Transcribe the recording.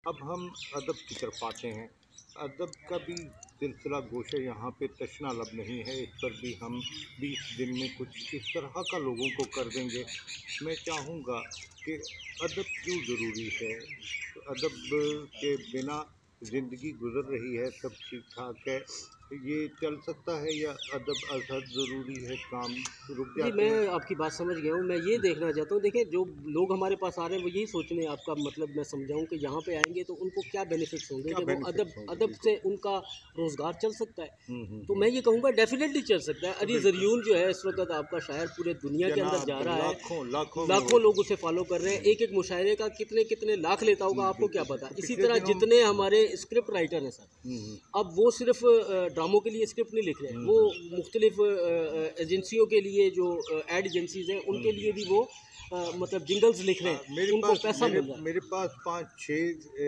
अब हम अदब की तरफ आते हैं। अदब का भी सिलसिला गोशा यहाँ पे तशना लब नहीं है, इस पर भी हम 20 दिन में कुछ इस तरह का लोगों को कर देंगे। मैं चाहूँगा कि अदब क्यों ज़रूरी है, अदब के बिना ज़िंदगी गुज़र रही है, सब ठीक-ठाक है, ये चल सकता है या अदब अज़हद ज़रूरी है, काम रुक जी, जाते मैं हैं? आपकी बात समझ गया हूँ। मैं ये देखना चाहता हूँ, देखिए जो लोग हमारे पास आ रहे हैं वो यही सोचने, आपका मतलब मैं समझाऊँ कि यहाँ पे आएँगे तो उनको क्या बेनिफिट्स होंगे क्या कि वो अदब बेनिफिट्स होंगे? अदब बिल्कुल। से उनका रोज़गार चल सकता है। हुँ, हुँ, तो हुँ। मैं ये कहूँगा डेफ़िनेटली चल सकता है। अली बिल्कुल। ज़रियून जो है इस वक़्त आपका शायर पूरे दुनिया के अंदर जा जनाब रहा है। लाखों लाखों में वो लाखों लोग उसे फ़ॉलो कर रहे हैं। एक-एक मुशायरे का कितने-कितने लाख लेता होगा, आपको क्या बिल्कुल, पता। बिल्कुल। इसी पिछले तरह दिनों जितने हमारे स्क्रिप्ट राइटर हैं सर, हुँ, हुँ। अब वो सिर्फ़ ड्रामों के लिए स्क्रिप्ट नहीं लिख रहे हैं, हुँ, वो हुँ। मुख्तलिफ़ एजेंसियों के लिए जो एड एजेंसीज़ हैं हुँ, उनके हुँ। लिए भी वो मतलब जिंगल्स लिख रहे हैं, मेरे उनको पास पैसा मेरे मिल रहा है। मेरे पास 5-6